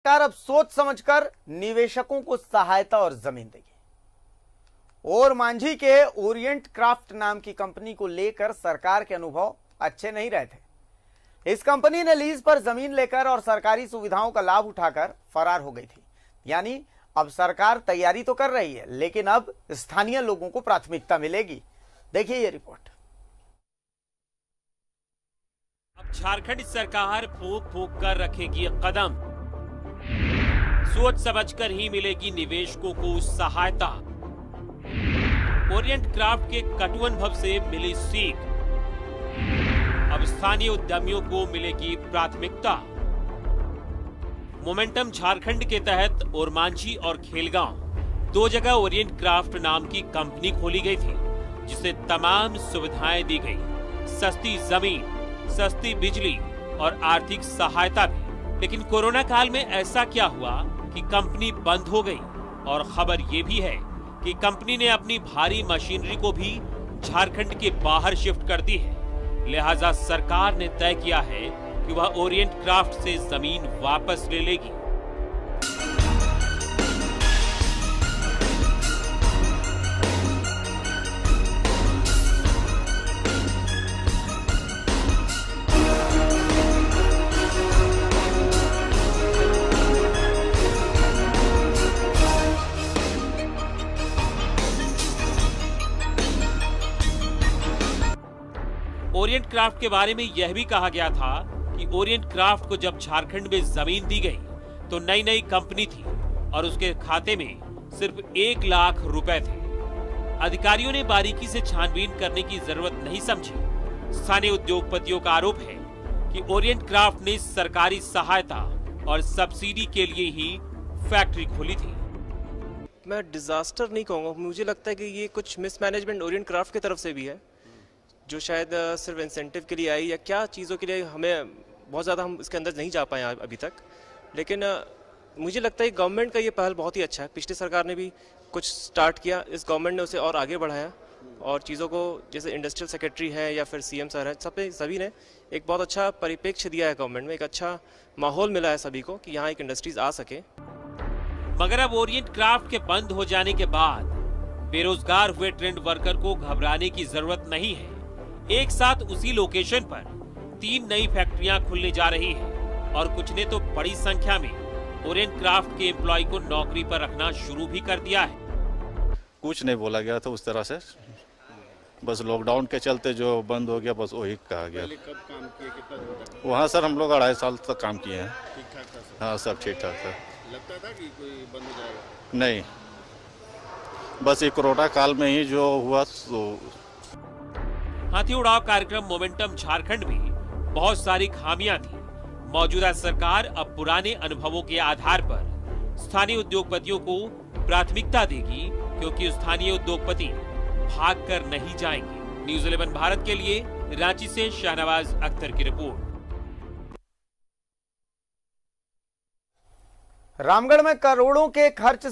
सरकार अब सोच समझकर निवेशकों को सहायता और जमीन देगी। ओरमांझी के ओरिएंट क्राफ्ट नाम की कंपनी को लेकर सरकार के अनुभव अच्छे नहीं रहे थे। इस कंपनी ने लीज पर जमीन लेकर और सरकारी सुविधाओं का लाभ उठाकर फरार हो गई थी। यानी अब सरकार तैयारी तो कर रही है, लेकिन अब स्थानीय लोगों को प्राथमिकता मिलेगी। देखिए ये रिपोर्ट। अब झारखंड सरकार फूंक फूंक कर रखेगी कदम। सोच समझकर ही मिलेगी निवेशकों को सहायता। ओरिएंट क्राफ्ट के कटु अनुभव से मिली सीख। अब स्थानीय उद्यमियों को मिलेगी प्राथमिकता। मोमेंटम झारखंड के तहत ओरमांझी और खेलगांव दो जगह ओरिएंट क्राफ्ट नाम की कंपनी खोली गई थी, जिसे तमाम सुविधाएं दी गई, सस्ती जमीन, सस्ती बिजली और आर्थिक सहायता भी। लेकिन कोरोना काल में ऐसा क्या हुआ कि कंपनी बंद हो गई? और खबर ये भी है कि कंपनी ने अपनी भारी मशीनरी को भी झारखंड के बाहर शिफ्ट कर दी है। लिहाजा सरकार ने तय किया है कि वह ओरिएंट क्राफ्ट से जमीन वापस ले लेगी। ओरिएंट क्राफ्ट के बारे में यह भी कहा गया था कि ओरिएंट क्राफ्ट को जब झारखंड में जमीन दी गई तो नई नई कंपनी थी और उसके खाते में सिर्फ 1 लाख रुपए थे। अधिकारियों ने बारीकी से छानबीन करने की जरूरत नहीं समझी। स्थानीय उद्योगपतियों का आरोप है कि ओरिएंट क्राफ्ट ने सरकारी सहायता और सब्सिडी के लिए ही फैक्ट्री खोली थी। मैं डिजास्टर नहीं कहूँगा, मुझे लगता है कि ये कुछ मिसमैनेजमेंट ओरिएंट क्राफ्ट की तरफ से भी है, जो शायद सिर्फ इंसेंटिव के लिए आई या क्या चीज़ों के लिए, हमें बहुत ज़्यादा हम इसके अंदर नहीं जा पाए अभी तक। लेकिन मुझे लगता है गवर्नमेंट का ये पहल बहुत ही अच्छा है। पिछली सरकार ने भी कुछ स्टार्ट किया, इस गवर्नमेंट ने उसे और आगे बढ़ाया और चीज़ों को, जैसे इंडस्ट्रियल सेक्रेटरी है या फिर सीएम सर है, सभी ने एक बहुत अच्छा परिप्रेक्ष्य दिया है। गवर्नमेंट में एक अच्छा माहौल मिला है सभी को कि यहाँ एक इंडस्ट्रीज आ सके। मगर अब ओरिएंट क्राफ्ट के बंद हो जाने के बाद बेरोजगार हुए ट्रेंड वर्कर को घबराने की जरूरत नहीं है। एक साथ उसी लोकेशन पर 3 नई फैक्ट्रियां खुलने जा रही हैं और कुछ ने तो बड़ी संख्या में ओरिएंट क्राफ्ट के एम्प्लॉय को नौकरी पर रखना शुरू भी कर दिया है। कुछ नहीं बोला गया था उस तरह से, बस लॉकडाउन के चलते जो बंद हो गया बस वही कहा गया। कब काम किए, कितना दिन तक? वहाँ सर हम लोग 2.5 साल तक काम किए हैं। ठीक ठाक था सर? हाँ सब ठीक ठाक था। लगता था कि कोई बंद हो जाएगा? नहीं, बस ये कोरोना काल में ही जो हुआ तो। हाथी उड़ाव कार्यक्रम मोमेंटम झारखंड में बहुत सारी खामियां थी। मौजूदा सरकार अब पुराने अनुभवों के आधार पर स्थानीय उद्योगपतियों को प्राथमिकता देगी, क्योंकि स्थानीय उद्योगपति भागकर नहीं जाएंगे। न्यूज़ 11 भारत के लिए रांची से शाहनवाज अख्तर की रिपोर्ट। रामगढ़ में करोड़ों के खर्च